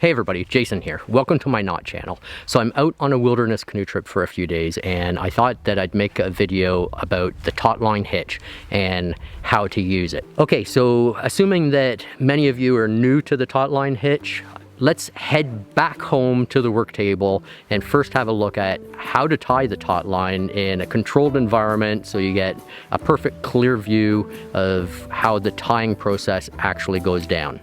Hey everybody, Jason here. Welcome to my knot channel. So I'm out on a wilderness canoe trip for a few days and I thought that I'd make a video about the Taut-Line Hitch and how to use it. Okay, so assuming that many of you are new to the Taut-Line Hitch, let's head back home to the work table and first have a look at how to tie the taut line in a controlled environment so you get a perfect clear view of how the tying process actually goes down.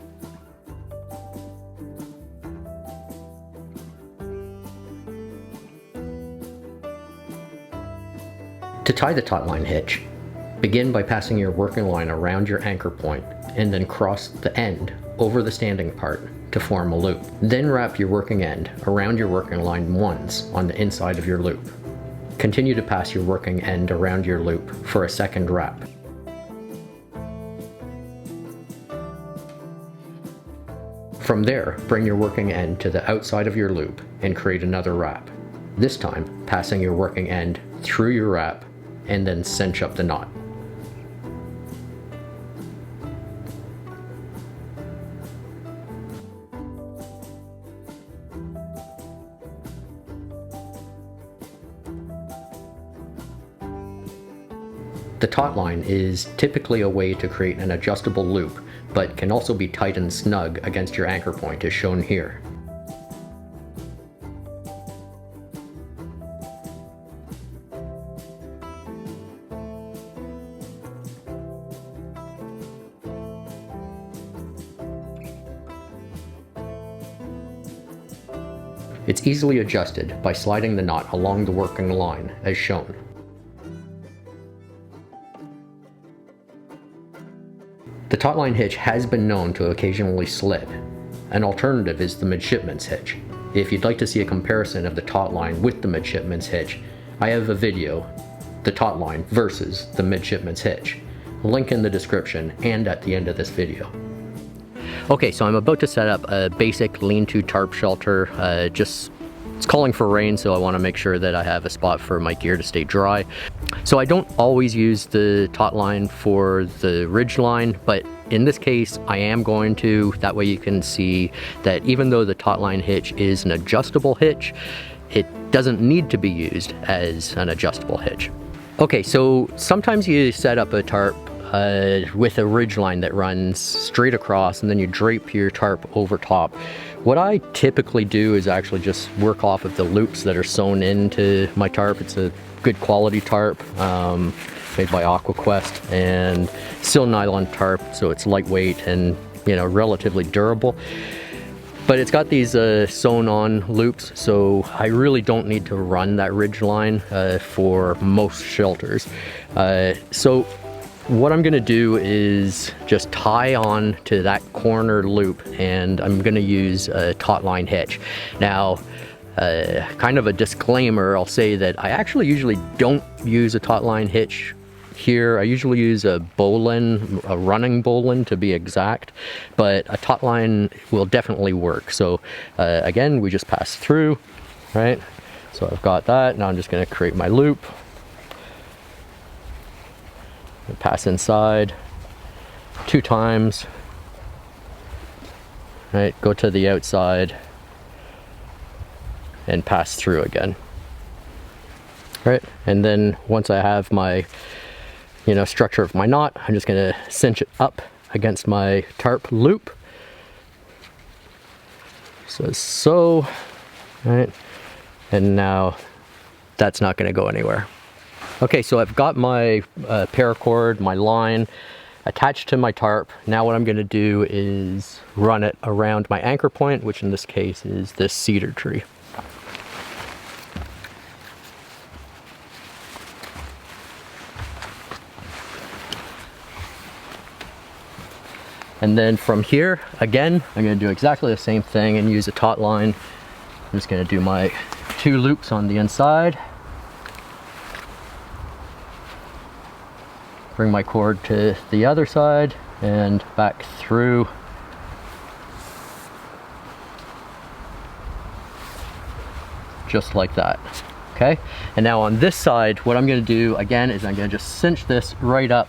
To tie the Taut-Line hitch, begin by passing your working line around your anchor point and then cross the end over the standing part to form a loop. Then wrap your working end around your working line once on the inside of your loop. Continue to pass your working end around your loop for a second wrap. From there, bring your working end to the outside of your loop and create another wrap. This time, passing your working end through your wrap and then cinch up the knot. The taut line is typically a way to create an adjustable loop, but can also be tightened snug against your anchor point as shown here. It's easily adjusted by sliding the knot along the working line as shown. The Taut-Line hitch has been known to occasionally slip. An alternative is the midshipman's hitch. If you'd like to see a comparison of the taut line with the midshipman's hitch, I have a video, the taut line versus the midshipman's hitch. Link in the description and at the end of this video. Okay, so I'm about to set up a basic lean-to tarp shelter. It's calling for rain, so I want to make sure that I have a spot for my gear to stay dry. So I don't always use the taut line for the ridge line, but in this case I am going to. That way you can see that even though the Taut-Line hitch is an adjustable hitch, it doesn't need to be used as an adjustable hitch. Okay, so sometimes you set up a tarp with a ridge line that runs straight across and then you drape your tarp over top. What I typically do is actually just work off of the loops that are sewn into my tarp. It's a good quality tarp made by AquaQuest and still nylon tarp, so it's lightweight and relatively durable. But it's got these sewn on loops, so I really don't need to run that ridge line for most shelters. So what I'm gonna do is just tie on to that corner loop and I'm gonna use a Taut-Line hitch. Now, kind of a disclaimer, I'll say that I actually usually don't use a Taut-Line hitch here. I usually use a bowline, a running bowline to be exact, but a taut line will definitely work. So again, we just pass through, right? So I've got that, now I'm just gonna create my loop. Pass inside 2 times, right? Go to the outside and pass through again, right? And then once I have my structure of my knot, I'm just gonna cinch it up against my tarp loop. So, right? And now that's not gonna go anywhere. Okay, so I've got my paracord, my line attached to my tarp. Now what I'm gonna do is run it around my anchor point, which in this case is this cedar tree. And then from here, again, I'm gonna do exactly the same thing and use a taut line. I'm just gonna do my 2 loops on the inside. Bring my cord to the other side and back through. Just like that, okay? And now on this side, what I'm gonna do again is I'm gonna just cinch this right up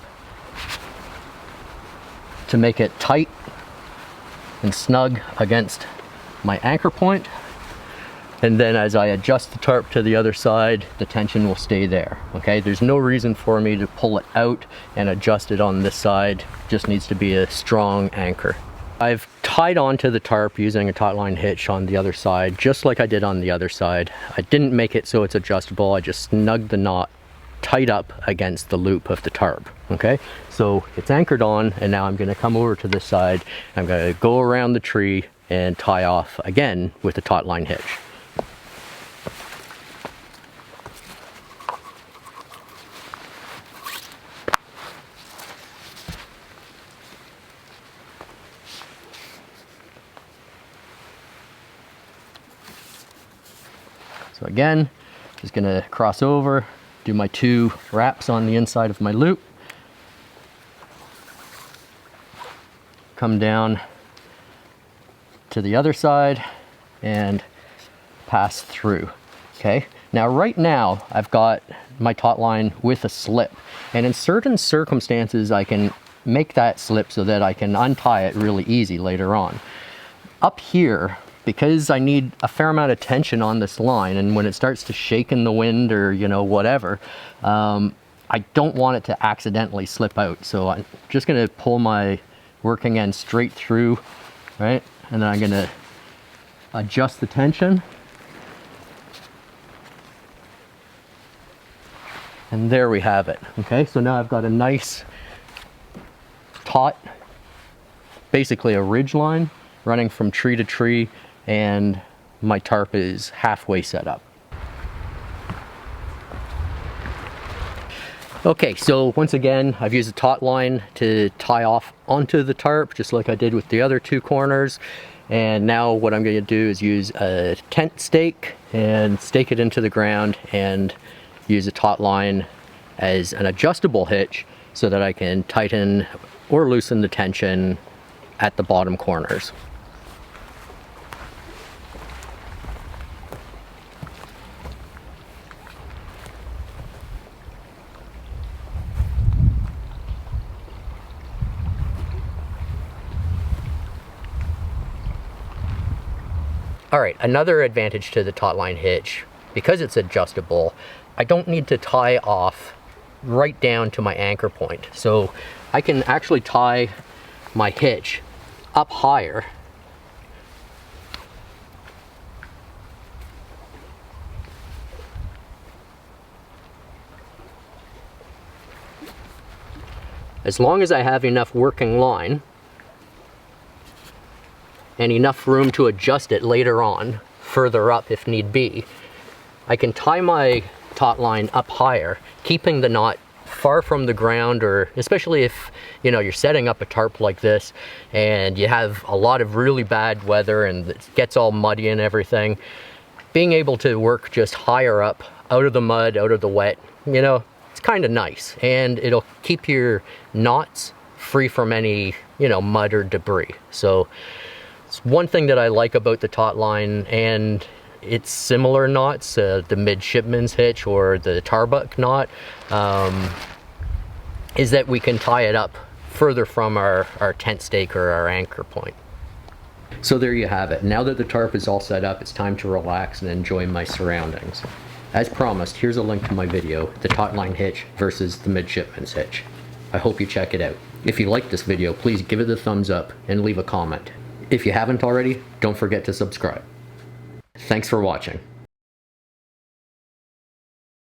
to make it tight and snug against my anchor point, and then as I adjust the tarp to the other side, the tension will stay there, okay? There's no reason for me to pull it out and adjust it on this side. Just needs to be a strong anchor. I've tied onto the tarp using a Taut-Line hitch on the other side, just like I did on the other side. I didn't make it so it's adjustable. I just snugged the knot tight up against the loop of the tarp, okay? So it's anchored on, and now I'm gonna come over to this side. I'm gonna go around the tree and tie off again with the Taut-Line hitch. So again, just gonna cross over, do my 2 wraps on the inside of my loop, come down to the other side and pass through, okay? Now right now, I've got my Taut-Line with a slip, and in certain circumstances, I can make that slip so that I can untie it really easy later on. Up here, because I need a fair amount of tension on this line, and when it starts to shake in the wind or, you know, whatever, I don't want it to accidentally slip out. So I'm just gonna pull my working end straight through, right? And then I'm gonna adjust the tension. And there we have it, okay? So now I've got a nice taut, basically a ridge line running from tree to tree, and my tarp is halfway set up. Okay, so once again, I've used a Taut-Line to tie off onto the tarp, just like I did with the other 2 corners. And now what I'm gonna do is use a tent stake and stake it into the ground and use a Taut-Line as an adjustable hitch so that I can tighten or loosen the tension at the bottom corners. All right, another advantage to the Taut-Line hitch, because it's adjustable, I don't need to tie off right down to my anchor point. So I can actually tie my hitch up higher as long as I have enough working line and enough room to adjust it later on, further up if need be. I can tie my Taut-Line up higher, keeping the knot far from the ground, or especially if, you know, you're setting up a tarp like this and you have a lot of really bad weather and it gets all muddy and everything. Being able to work just higher up, out of the mud, out of the wet, you know, it's kind of nice, and it'll keep your knots free from any, you know, mud or debris. So it's one thing that I like about the Taut-Line and its similar knots, the midshipman's hitch or the tarbuck knot, is that we can tie it up further from our tent stake or our anchor point. So there you have it. Now that the tarp is all set up, it's time to relax and enjoy my surroundings. As promised, here's a link to my video, the Taut-Line hitch versus the midshipman's hitch. I hope you check it out. If you like this video, please give it a thumbs up and leave a comment. If you haven't already, don't forget to subscribe. Thanks for watching.